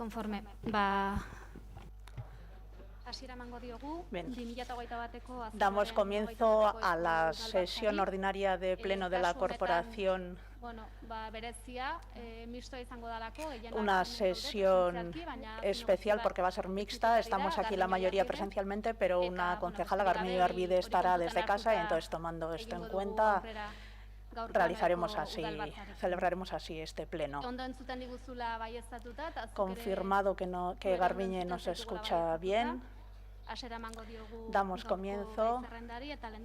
Conforme. Bien. Damos comienzo a la sesión ordinaria de Pleno de la Corporación. Una sesión especial porque va a ser mixta. Estamos aquí la mayoría presencialmente, pero una concejala, Garbiñe Arvide, estará desde casa y entonces, tomando esto en cuenta, celebraremos así este pleno. Confirmado que Garbiñe nos escucha bien, damos comienzo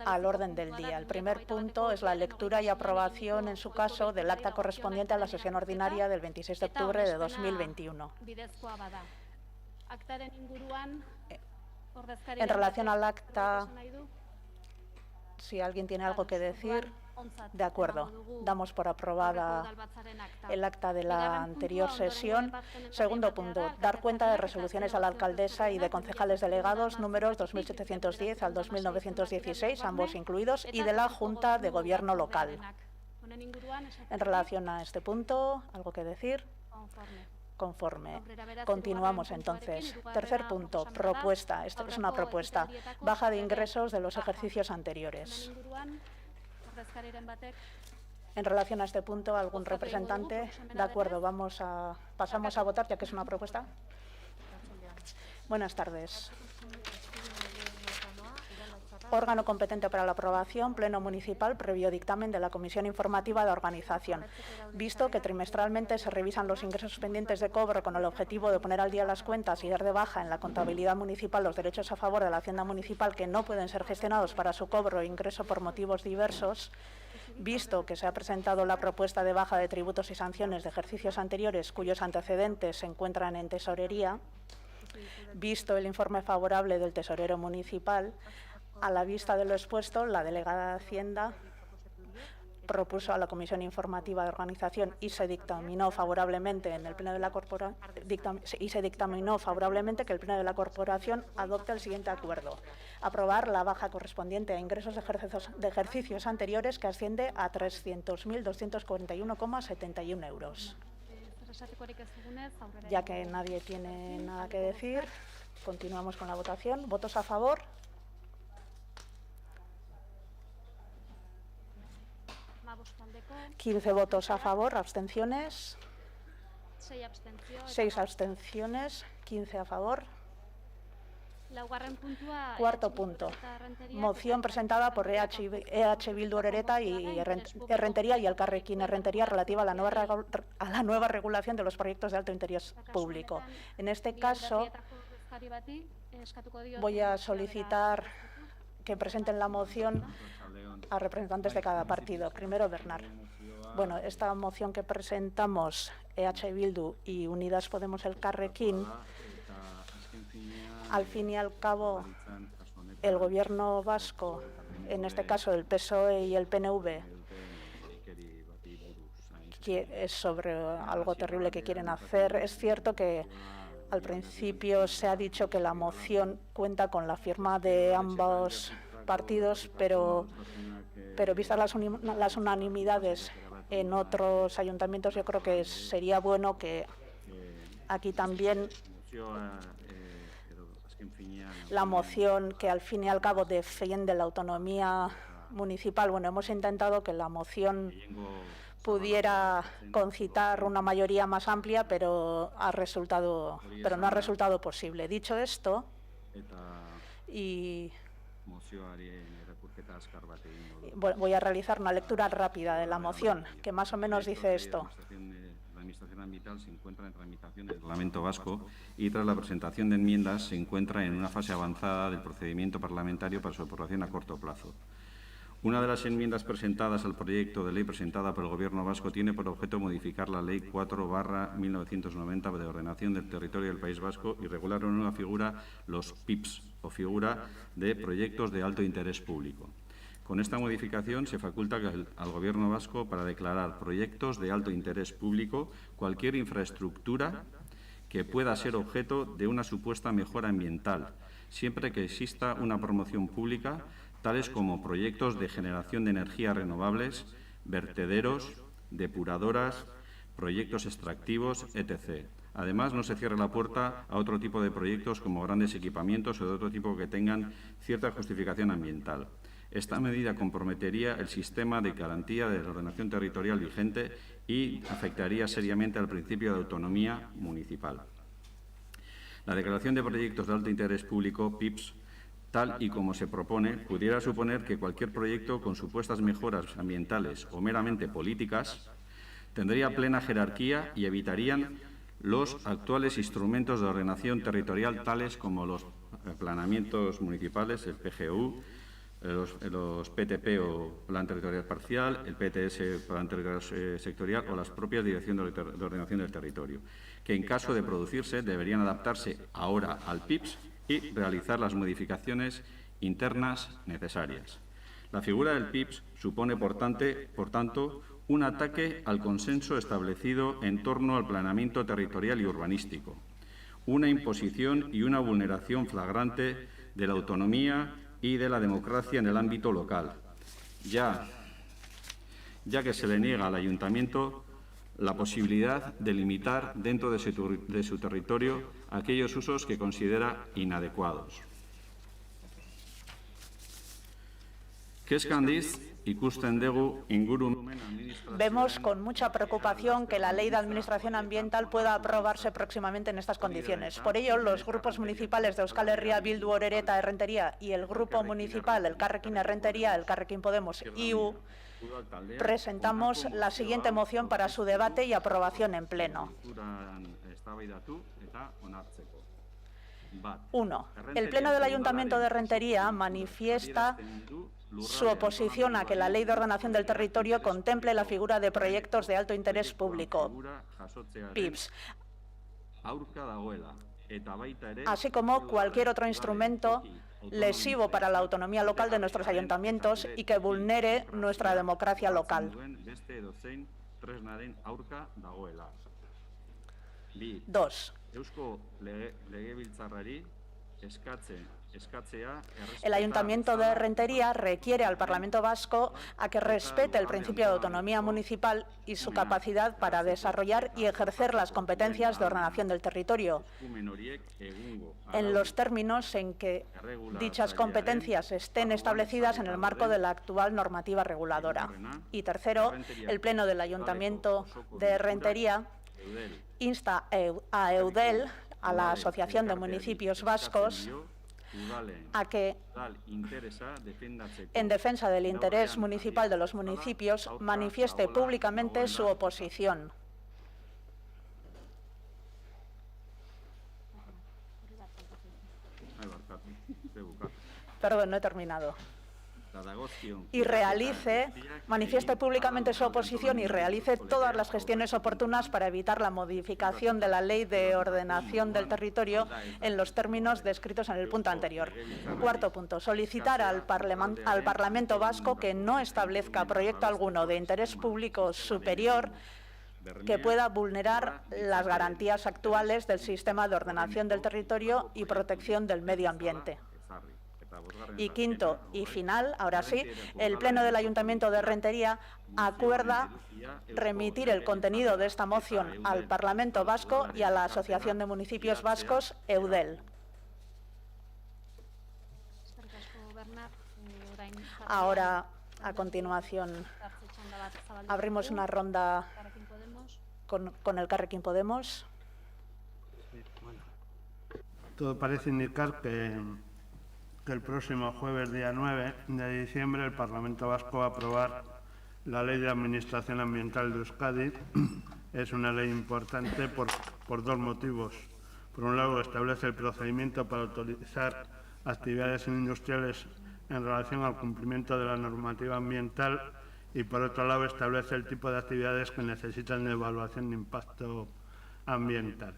al orden del día. El primer punto es la lectura y aprobación, en su caso, del acta correspondiente a la sesión ordinaria del 26 de octubre de 2021. En relación al acta, si alguien tiene algo que decir, de acuerdo. Damos por aprobada el acta de la anterior sesión. Segundo punto, dar cuenta de resoluciones a la alcaldesa y de concejales delegados números 2710 al 2916, ambos incluidos, y de la Junta de Gobierno local. En relación a este punto, ¿algo que decir? Conforme. Continuamos entonces. Tercer punto, propuesta. Esta es una propuesta. Baja de ingresos de los ejercicios anteriores. En relación a este punto, ¿algún representante? De acuerdo, pasamos a votar, ya que es una propuesta. Buenas tardes. Órgano competente para la aprobación, Pleno Municipal, previo dictamen de la Comisión Informativa de Organización. Visto que trimestralmente se revisan los ingresos pendientes de cobro con el objetivo de poner al día las cuentas y dar de baja en la contabilidad municipal los derechos a favor de la Hacienda Municipal que no pueden ser gestionados para su cobro o ingreso por motivos diversos, visto que se ha presentado la propuesta de baja de tributos y sanciones de ejercicios anteriores cuyos antecedentes se encuentran en Tesorería, visto el informe favorable del Tesorero Municipal, a la vista de lo expuesto, la delegada de Hacienda propuso a la Comisión Informativa de Organización y se dictaminó favorablemente en el Pleno de la Corporación que el Pleno de la Corporación adopte el siguiente acuerdo: aprobar la baja correspondiente a ingresos de ejercicios anteriores, que asciende a 300.241,71 euros. Ya que nadie tiene nada que decir, continuamos con la votación. ¿Votos a favor? 15 votos a favor, abstenciones. 6 abstenciones, 15 a favor. Cuarto punto. Moción presentada por EH Bildu Orereta y Errentería y Elkarrekin Errentería relativa a la nueva regulación de los proyectos de alto interés público. En este caso, voy a solicitar que presenten la moción a representantes de cada partido. Primero, Bernard. Bueno, esta moción que presentamos EH Bildu y Unidas Podemos Elkarrekin, al fin y al cabo, el Gobierno vasco, en este caso el PSOE y el PNV, es sobre algo terrible que quieren hacer. Es cierto que al principio se ha dicho que la moción cuenta con la firma de ambos partidos, pero vistas las unanimidades en otros ayuntamientos, yo creo que sería bueno que aquí también la moción, que al fin y al cabo defiende la autonomía municipal. Bueno, hemos intentado que la moción pudiera concitar una mayoría más amplia, pero no ha resultado posible. Dicho esto, voy a realizar una lectura rápida de la moción, que más o menos dice esto. La Administración Ambiental se encuentra en tramitación del Parlamento Vasco y, tras la presentación de enmiendas, se encuentra en una fase avanzada del procedimiento parlamentario para su aprobación a corto plazo. Una de las enmiendas presentadas al proyecto de ley presentada por el Gobierno vasco tiene por objeto modificar la Ley 4/1990 de ordenación del territorio del País Vasco y regular una nueva figura, los PIPs, o figura de proyectos de alto interés público. Con esta modificación se faculta al Gobierno vasco para declarar proyectos de alto interés público cualquier infraestructura que pueda ser objeto de una supuesta mejora ambiental, siempre que exista una promoción pública, tales como proyectos de generación de energías renovables, vertederos, depuradoras, proyectos extractivos, etc., Además, no se cierra la puerta a otro tipo de proyectos como grandes equipamientos o de otro tipo que tengan cierta justificación ambiental. Esta medida comprometería el sistema de garantía de la ordenación territorial vigente y afectaría seriamente al principio de autonomía municipal. La declaración de proyectos de alto interés público, PIPs, tal y como se propone, pudiera suponer que cualquier proyecto con supuestas mejoras ambientales o meramente políticas tendría plena jerarquía y evitarían los actuales instrumentos de ordenación territorial, tales como los planeamientos municipales, el PGU, los PTP o Plan Territorial Parcial, el PTS, Plan Territorial Sectorial o las propias Direcciones de Ordenación del Territorio, que en caso de producirse deberían adaptarse ahora al PIPs y realizar las modificaciones internas necesarias. La figura del PIPs supone, por tanto, un ataque al consenso establecido en torno al planeamiento territorial y urbanístico, una imposición y una vulneración flagrante de la autonomía y de la democracia en el ámbito local, ya que se le niega al Ayuntamiento la posibilidad de limitar dentro de su territorio aquellos usos que considera inadecuados. Vemos con mucha preocupación que la Ley de Administración Ambiental pueda aprobarse próximamente en estas condiciones. Por ello, los grupos municipales de Euskal Herria Bildu Orereta Errenteria y el grupo municipal Elkarrekin Errenteria, Elkarrekin Podemos IU, presentamos la siguiente moción para su debate y aprobación en pleno. 1. El Pleno del Ayuntamiento de Errenteria manifiesta su oposición a que la Ley de Ordenación del Territorio contemple la figura de proyectos de alto interés público, PIPs, así como cualquier otro instrumento lesivo para la autonomía local de nuestros ayuntamientos y que vulnere nuestra democracia local. 2. El Ayuntamiento de Errenteria requiere al Parlamento Vasco a que respete el principio de autonomía municipal y su capacidad para desarrollar y ejercer las competencias de ordenación del territorio, en los términos en que dichas competencias estén establecidas en el marco de la actual normativa reguladora. Y tercero, el Pleno del Ayuntamiento de Errenteria insta a EUDEL, a la Asociación de Municipios Vascos, a que, en defensa del interés municipal de los municipios, manifieste públicamente su oposición. Perdón, no he terminado. Y manifieste públicamente su oposición y realice todas las gestiones oportunas para evitar la modificación de la Ley de Ordenación del Territorio en los términos descritos en el punto anterior. Cuarto punto, solicitar al Parlamento Vasco que no establezca proyecto alguno de interés público superior que pueda vulnerar las garantías actuales del sistema de ordenación del territorio y protección del medio ambiente. Y quinto y final, ahora sí, el Pleno del Ayuntamiento de Errenteria acuerda remitir el contenido de esta moción al Parlamento Vasco y a la Asociación de Municipios Vascos, EUDEL. Ahora, a continuación, abrimos una ronda con Elkarrekin Podemos. Todo parece indicar que el próximo jueves, día 9 de diciembre, el Parlamento Vasco va a aprobar la Ley de Administración Ambiental de Euskadi. Es una ley importante por dos motivos. Por un lado, establece el procedimiento para autorizar actividades industriales en relación al cumplimiento de la normativa ambiental y, por otro lado, establece el tipo de actividades que necesitan de evaluación de impacto ambiental.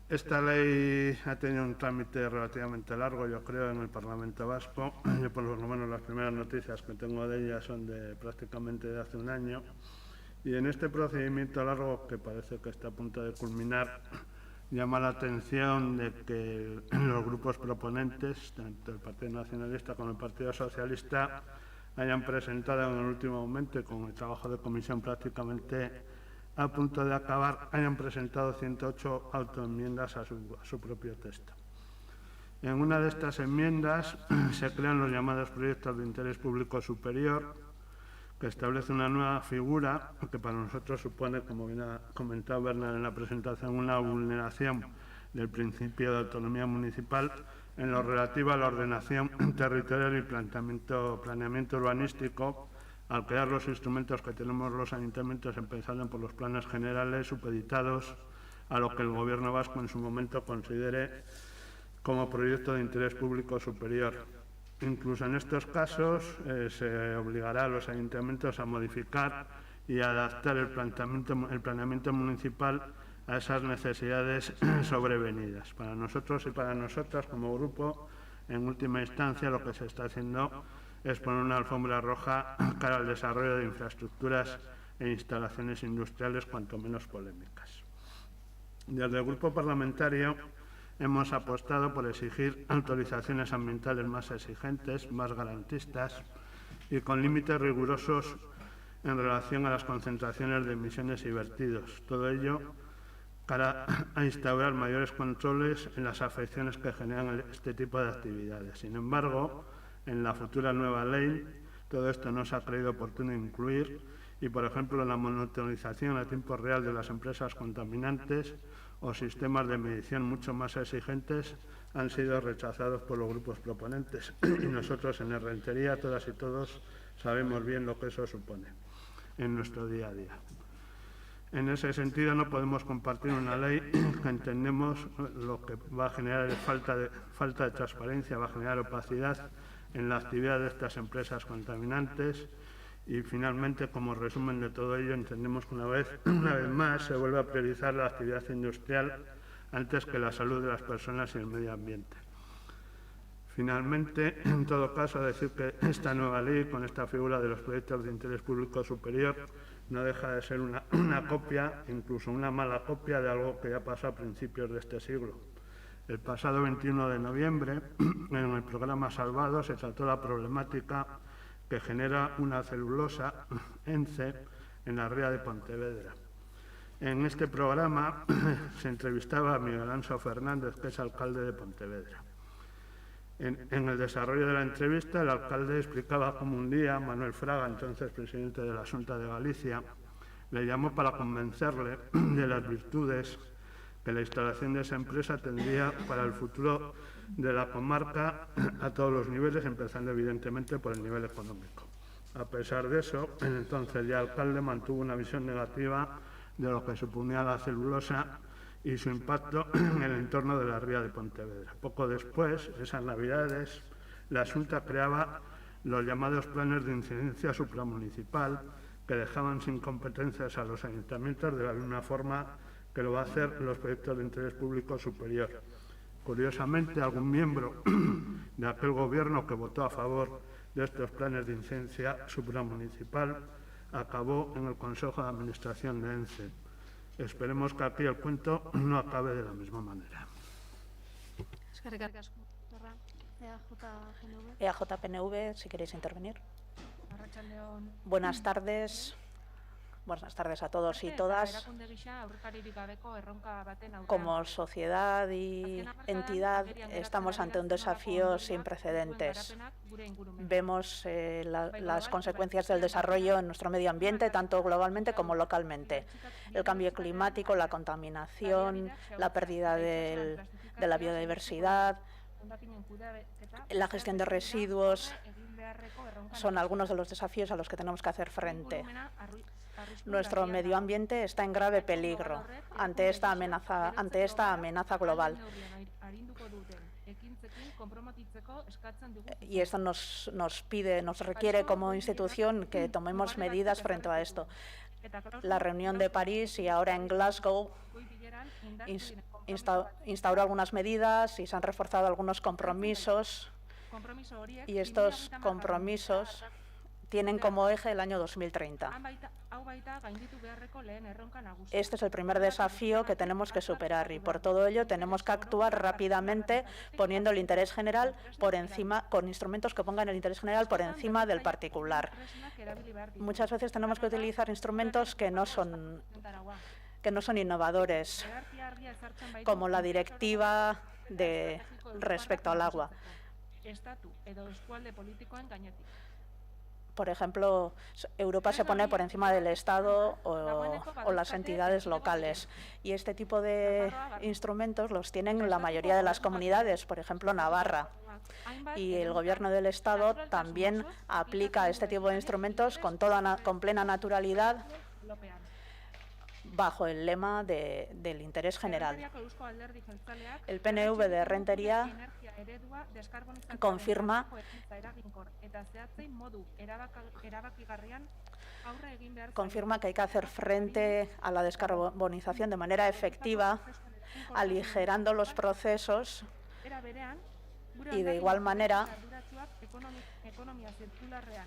Esta ley ha tenido un trámite relativamente largo, yo creo, en el Parlamento Vasco. Yo, por lo menos, las primeras noticias que tengo de ella son prácticamente de hace un año. Y en este procedimiento largo, que parece que está a punto de culminar, llama la atención de que los grupos proponentes, tanto el Partido Nacionalista como el Partido Socialista, hayan presentado en el último momento, y con el trabajo de comisión prácticamente a punto de acabar, hayan presentado 108 autoenmiendas a su propio texto. En una de estas enmiendas se crean los llamados proyectos de interés público superior, que establece una nueva figura que para nosotros supone, como bien ha comentado Bernard en la presentación, una vulneración del principio de autonomía municipal en lo relativo a la ordenación territorial y planeamiento urbanístico, al crear los instrumentos que tenemos los ayuntamientos, empezando por los planes generales supeditados a lo que el Gobierno vasco en su momento considere como proyecto de interés público superior. Incluso en estos casos se obligará a los ayuntamientos a modificar y adaptar el planeamiento municipal a esas necesidades sobrevenidas. Para nosotros y para nosotras como grupo, en última instancia lo que se está haciendo es poner una alfombra roja cara al desarrollo de infraestructuras e instalaciones industriales cuanto menos polémicas. Desde el grupo parlamentario hemos apostado por exigir autorizaciones ambientales más exigentes, más garantistas y con límites rigurosos en relación a las concentraciones de emisiones y vertidos. Todo ello para a instaurar mayores controles en las afecciones que generan este tipo de actividades. Sin embargo, en la futura nueva ley, todo esto no se ha creído oportuno incluir y, por ejemplo, la monitorización a tiempo real de las empresas contaminantes o sistemas de medición mucho más exigentes han sido rechazados por los grupos proponentes. Y nosotros en Errentería, todas y todos, sabemos bien lo que eso supone en nuestro día a día. En ese sentido, no podemos compartir una ley que entendemos lo que va a generar es falta de transparencia, va a generar opacidad en la actividad de estas empresas contaminantes y, finalmente, como resumen de todo ello, entendemos que una vez más se vuelve a priorizar la actividad industrial antes que la salud de las personas y el medio ambiente. Finalmente, en todo caso, decir que esta nueva ley, con esta figura de los proyectos de interés público superior, no deja de ser una copia, incluso una mala copia, de algo que ya pasó a principios de este siglo. El pasado 21 de noviembre, en el programa Salvado, se trató la problemática que genera una celulosa, ENCE, en la ría de Pontevedra. En este programa se entrevistaba a Miguel Anso Fernández, que es alcalde de Pontevedra. En el desarrollo de la entrevista, el alcalde explicaba cómo un día Manuel Fraga, entonces presidente de la Xunta de Galicia, le llamó para convencerle de las virtudes que la instalación de esa empresa tendría para el futuro de la comarca a todos los niveles, empezando evidentemente por el nivel económico. A pesar de eso, el entonces ya alcalde mantuvo una visión negativa de lo que suponía la celulosa y su impacto en el entorno de la ría de Pontevedra. Poco después, esas navidades, la Xunta creaba los llamados planes de incidencia supramunicipal que dejaban sin competencias a los ayuntamientos de la misma forma que lo va a hacer los proyectos de interés público superior. Curiosamente, algún miembro de aquel gobierno que votó a favor de estos planes de incidencia supramunicipal acabó en el Consejo de Administración de ENCE. Esperemos que aquí el cuento no acabe de la misma manera. EAJ-PNV, si queréis intervenir. Buenas tardes. Buenas tardes a todos y todas. Como sociedad y entidad estamos ante un desafío sin precedentes. Vemos las consecuencias del desarrollo en nuestro medio ambiente, tanto globalmente como localmente. El cambio climático, la contaminación, la pérdida de la biodiversidad, la gestión de residuos son algunos de los desafíos a los que tenemos que hacer frente. Nuestro medio ambiente está en grave peligro ante esta amenaza global. Y esto nos requiere como institución que tomemos medidas frente a esto. La reunión de París y ahora en Glasgow instauró algunas medidas y se han reforzado algunos compromisos. Y estos compromisos tienen como eje el año 2030. Este es el primer desafío que tenemos que superar y por todo ello tenemos que actuar rápidamente poniendo el interés general por encima, con instrumentos que pongan el interés general por encima del particular. Muchas veces tenemos que utilizar instrumentos que no son innovadores, como la directiva respecto al agua. Por ejemplo, Europa se pone por encima del Estado o las entidades locales. Y este tipo de instrumentos los tienen la mayoría de las comunidades, por ejemplo, Navarra. Y el Gobierno del Estado también aplica este tipo de instrumentos con plena naturalidad bajo el lema del interés general. El PNV de Rentería confirma que hay que hacer frente a la descarbonización de manera efectiva, aligerando los procesos y, de igual manera,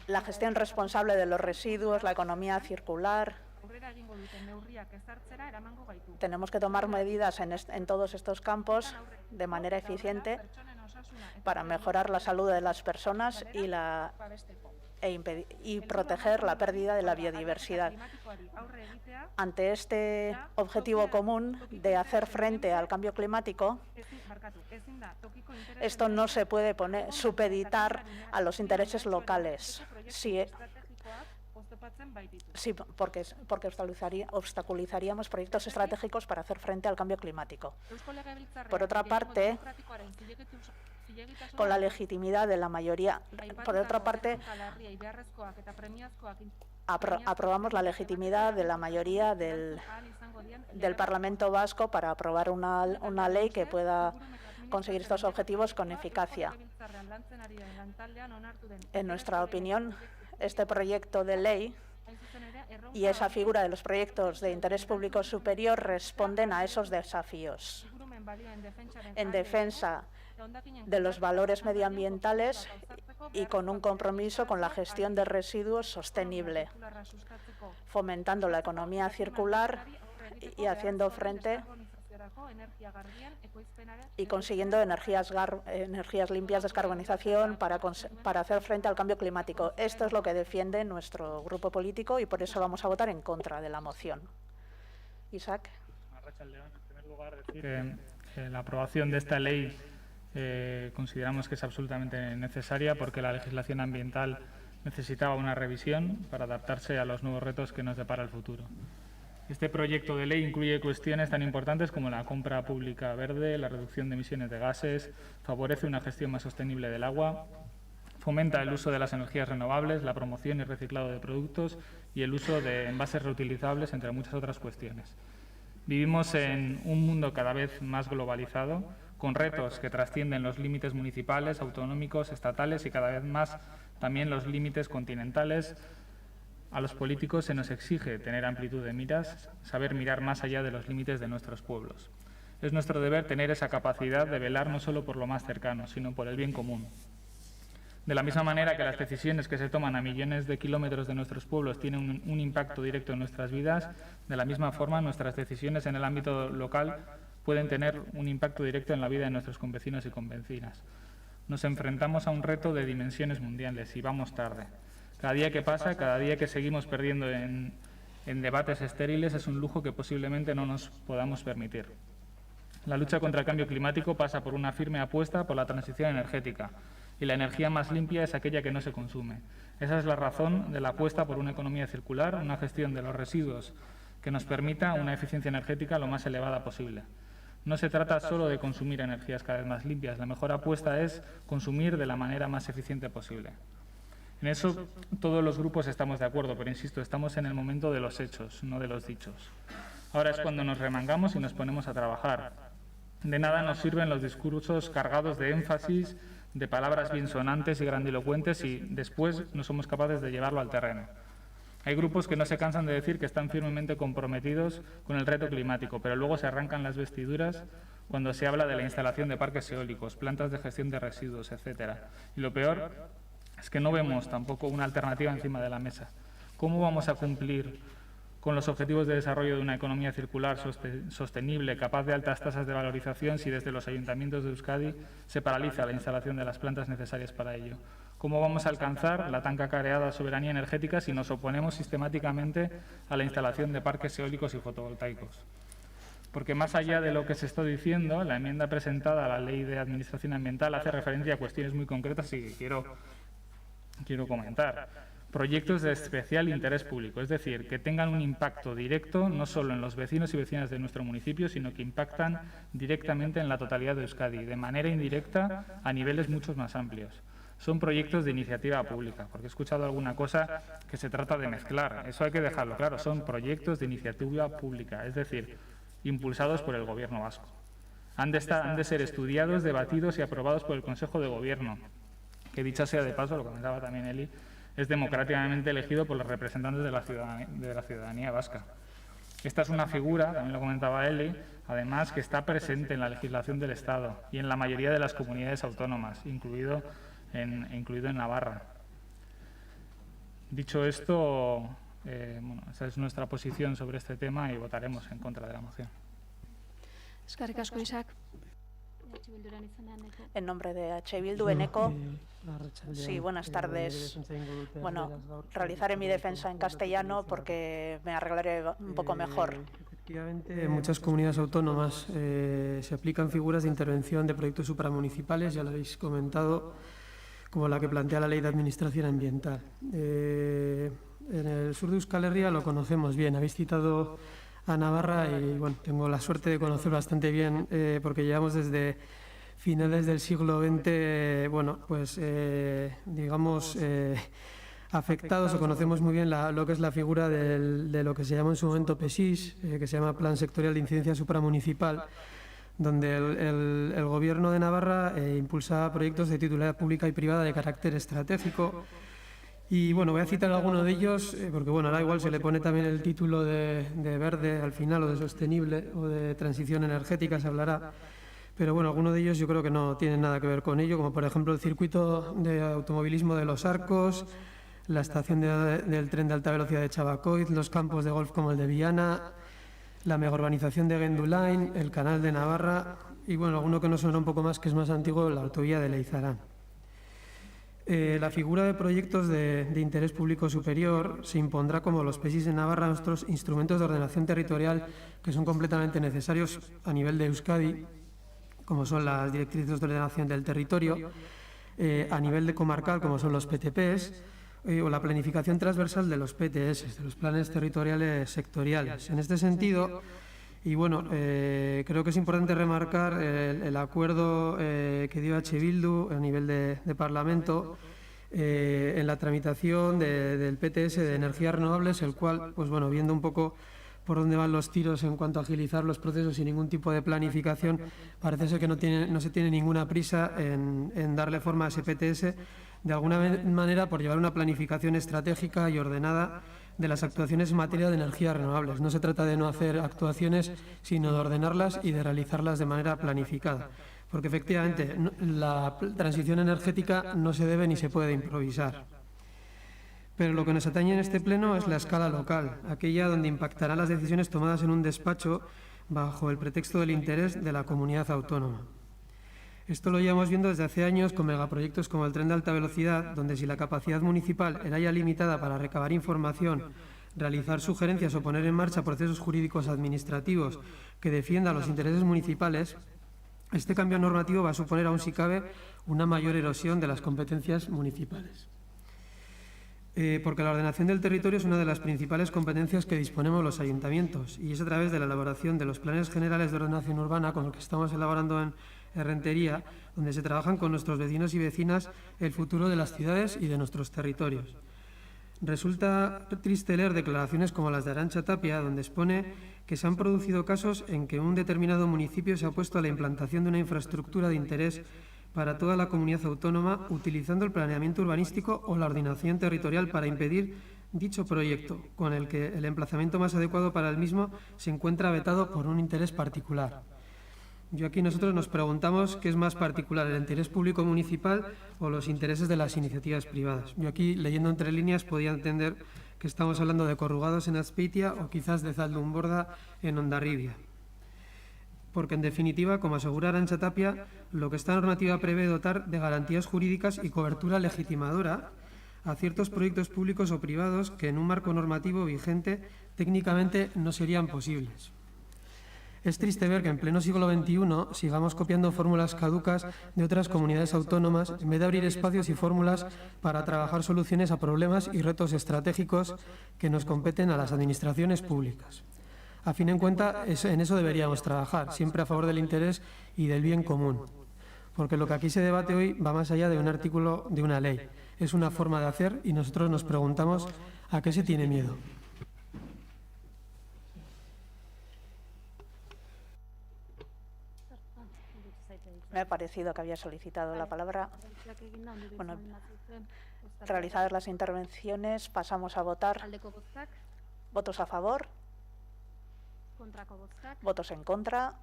la gestión responsable de los residuos, la economía circular. Tenemos que tomar medidas en todos estos campos de manera eficiente para mejorar la salud de las personas y proteger la pérdida de la biodiversidad. Ante este objetivo común de hacer frente al cambio climático, esto no se puede supeditar a los intereses locales. Sí, porque obstaculizaríamos proyectos estratégicos para hacer frente al cambio climático. Por otra parte, con la legitimidad de la mayoría, aprobamos la legitimidad de la mayoría del Parlamento Vasco para aprobar una ley que pueda conseguir estos objetivos con eficacia. En nuestra opinión, este proyecto de ley y esa figura de los proyectos de interés público superior responden a esos desafíos en defensa de los valores medioambientales y con un compromiso con la gestión de residuos sostenible, fomentando la economía circular y haciendo frente y consiguiendo energías limpias, descarbonización para hacer frente al cambio climático. Esto es lo que defiende nuestro grupo político y por eso vamos a votar en contra de la moción. Isaac. En primer lugar, decir que la aprobación de esta ley consideramos que es absolutamente necesaria porque la legislación ambiental necesitaba una revisión para adaptarse a los nuevos retos que nos depara el futuro. Este proyecto de ley incluye cuestiones tan importantes como la compra pública verde, la reducción de emisiones de gases, favorece una gestión más sostenible del agua, fomenta el uso de las energías renovables, la promoción y reciclado de productos y el uso de envases reutilizables, entre muchas otras cuestiones. Vivimos en un mundo cada vez más globalizado, con retos que trascienden los límites municipales, autonómicos, estatales y cada vez más también los límites continentales. A los políticos se nos exige tener amplitud de miras, saber mirar más allá de los límites de nuestros pueblos. Es nuestro deber tener esa capacidad de velar no solo por lo más cercano, sino por el bien común. De la misma manera que las decisiones que se toman a millones de kilómetros de nuestros pueblos tienen un impacto directo en nuestras vidas, de la misma forma nuestras decisiones en el ámbito local pueden tener un impacto directo en la vida de nuestros convecinos y convecinas. Nos enfrentamos a un reto de dimensiones mundiales y vamos tarde. Cada día que pasa, cada día que seguimos perdiendo en debates estériles es un lujo que posiblemente no nos podamos permitir. La lucha contra el cambio climático pasa por una firme apuesta por la transición energética y la energía más limpia es aquella que no se consume. Esa es la razón de la apuesta por una economía circular, una gestión de los residuos que nos permita una eficiencia energética lo más elevada posible. No se trata solo de consumir energías cada vez más limpias, la mejor apuesta es consumir de la manera más eficiente posible. En eso todos los grupos estamos de acuerdo, pero insisto, estamos en el momento de los hechos, no de los dichos. Ahora es cuando nos remangamos y nos ponemos a trabajar. De nada nos sirven los discursos cargados de énfasis, de palabras biensonantes y grandilocuentes si después no somos capaces de llevarlo al terreno. Hay grupos que no se cansan de decir que están firmemente comprometidos con el reto climático, pero luego se arrancan las vestiduras cuando se habla de la instalación de parques eólicos, plantas de gestión de residuos, etc. Y lo peor Es que no vemos tampoco una alternativa encima de la mesa. ¿Cómo vamos a cumplir con los objetivos de desarrollo de una economía circular sostenible, capaz de altas tasas de valorización, si desde los ayuntamientos de Euskadi se paraliza la instalación de las plantas necesarias para ello? ¿Cómo vamos a alcanzar la tan cacareada soberanía energética si nos oponemos sistemáticamente a la instalación de parques eólicos y fotovoltaicos? Porque más allá de lo que se está diciendo, la enmienda presentada a la Ley de Administración Ambiental hace referencia a cuestiones muy concretas y que quiero comentar. Proyectos de especial interés público, es decir, que tengan un impacto directo no solo en los vecinos y vecinas de nuestro municipio, sino que impactan directamente en la totalidad de Euskadi, de manera indirecta a niveles mucho más amplios. Son proyectos de iniciativa pública, porque he escuchado alguna cosa que se trata de mezclar. Eso hay que dejarlo claro, son proyectos de iniciativa pública, es decir, impulsados por el Gobierno vasco. Han de ser estudiados, debatidos y aprobados por el Consejo de Gobierno, que dicha sea de paso, lo comentaba también Eli, es democráticamente elegido por los representantes de la ciudadanía vasca. Esta es una figura, también lo comentaba Eli, además que está presente en la legislación del Estado y en la mayoría de las comunidades autónomas, incluido en Navarra. Dicho esto, esa es nuestra posición sobre este tema y votaremos en contra de la moción. Eskerrik asko, Isaac. En nombre de H. Bildu, Eneco. Sí, buenas tardes. Bueno, realizaré mi defensa en castellano porque me arreglaré un poco mejor. Efectivamente, en muchas comunidades autónomas se aplican figuras de intervención de proyectos supramunicipales, ya lo habéis comentado, como la que plantea la Ley de Administración Ambiental. En el sur de Euskal Herria lo conocemos bien. Habéis citado a Navarra y bueno, tengo la suerte de conocer bastante bien porque llevamos desde finales del siglo XX, bueno, pues digamos afectados o conocemos muy bien lo que es la figura de lo que se llama en su momento PSIS, que se llama Plan Sectorial de Incidencia Supramunicipal, donde el Gobierno de Navarra impulsaba proyectos de titularidad pública y privada de carácter estratégico. Y bueno, voy a citar alguno de ellos, porque bueno, ahora igual se le pone también el título de verde al final, o de sostenible, o de transición energética, se hablará. Pero bueno, algunos de ellos yo creo que no tienen nada que ver con ello, como por ejemplo el circuito de automovilismo de Los Arcos, la estación del tren de alta velocidad de Chabacoiz, los campos de golf como el de Viana, la megaurbanización de Gendulain, el canal de Navarra y bueno, alguno que nos suena un poco más, que es más antiguo, la autovía de Leizarán. La figura de proyectos de interés público superior se impondrá como los PSIS de Navarra, nuestros instrumentos de ordenación territorial que son completamente necesarios a nivel de Euskadi, como son las directrices de ordenación del territorio, a nivel de comarcal, como son los PTPs, o la planificación transversal de los PTS, de los planes territoriales sectoriales. En este sentido, y bueno, creo que es importante remarcar el acuerdo que dio H. Bildu a nivel de Parlamento en la tramitación del PTS de energías renovables, el cual, pues bueno, viendo un poco por dónde van los tiros en cuanto a agilizar los procesos sin ningún tipo de planificación, parece ser que no se tiene ninguna prisa en darle forma a ese PTS, de alguna manera por llevar una planificación estratégica y ordenada de las actuaciones en materia de energías renovables. No se trata de no hacer actuaciones, sino de ordenarlas y de realizarlas de manera planificada. Porque efectivamente la transición energética no se debe ni se puede improvisar. Pero lo que nos atañe en este pleno es la escala local, aquella donde impactarán las decisiones tomadas en un despacho bajo el pretexto del interés de la comunidad autónoma. Esto lo llevamos viendo desde hace años con megaproyectos como el tren de alta velocidad, donde si la capacidad municipal era ya limitada para recabar información, realizar sugerencias o poner en marcha procesos jurídicos administrativos que defiendan los intereses municipales, este cambio normativo va a suponer, aún si cabe, una mayor erosión de las competencias municipales. Porque la ordenación del territorio es una de las principales competencias que disponemos los ayuntamientos y es a través de la elaboración de los planes generales de ordenación urbana, con los que estamos elaborando en Rentería, donde se trabajan con nuestros vecinos y vecinas el futuro de las ciudades y de nuestros territorios. Resulta triste leer declaraciones como las de Arantxa Tapia, donde expone que se han producido casos en que un determinado municipio se ha opuesto a la implantación de una infraestructura de interés para toda la comunidad autónoma, utilizando el planeamiento urbanístico o la ordenación territorial para impedir dicho proyecto, con el que el emplazamiento más adecuado para el mismo se encuentra vetado por un interés particular. Aquí nosotros nos preguntamos qué es más particular, el interés público municipal o los intereses de las iniciativas privadas. Yo aquí, leyendo entre líneas, podía entender que estamos hablando de corrugados en Azpeitia o quizás de Zaldunborda en Hondarribia. Porque, en definitiva, como asegura Arantxa Tapia, lo que esta normativa prevé dotar de garantías jurídicas y cobertura legitimadora a ciertos proyectos públicos o privados que en un marco normativo vigente técnicamente no serían posibles. Es triste ver que en pleno siglo XXI sigamos copiando fórmulas caducas de otras comunidades autónomas en vez de abrir espacios y fórmulas para trabajar soluciones a problemas y retos estratégicos que nos competen a las administraciones públicas. A fin de cuentas, en eso deberíamos trabajar, siempre a favor del interés y del bien común. Porque lo que aquí se debate hoy va más allá de un artículo de una ley. Es una forma de hacer y nosotros nos preguntamos ¿a qué se tiene miedo? Me ha parecido que había solicitado la palabra. Bueno, realizadas las intervenciones, pasamos a votar. ¿Votos a favor? ¿Votos en contra?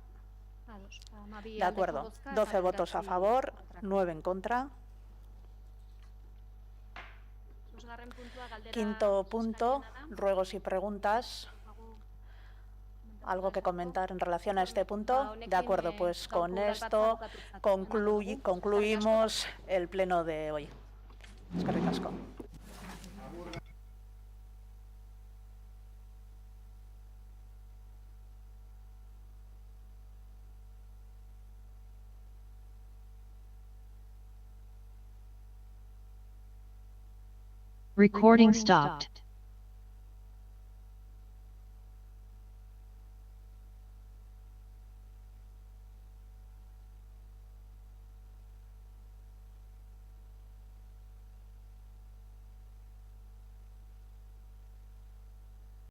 De acuerdo. 12 votos a favor, 9 en contra. Quinto punto, ruegos y preguntas. ¿Algo que comentar en relación a este punto? De acuerdo, pues con esto concluimos el pleno de hoy. Eskerrik asko. Recording stopped.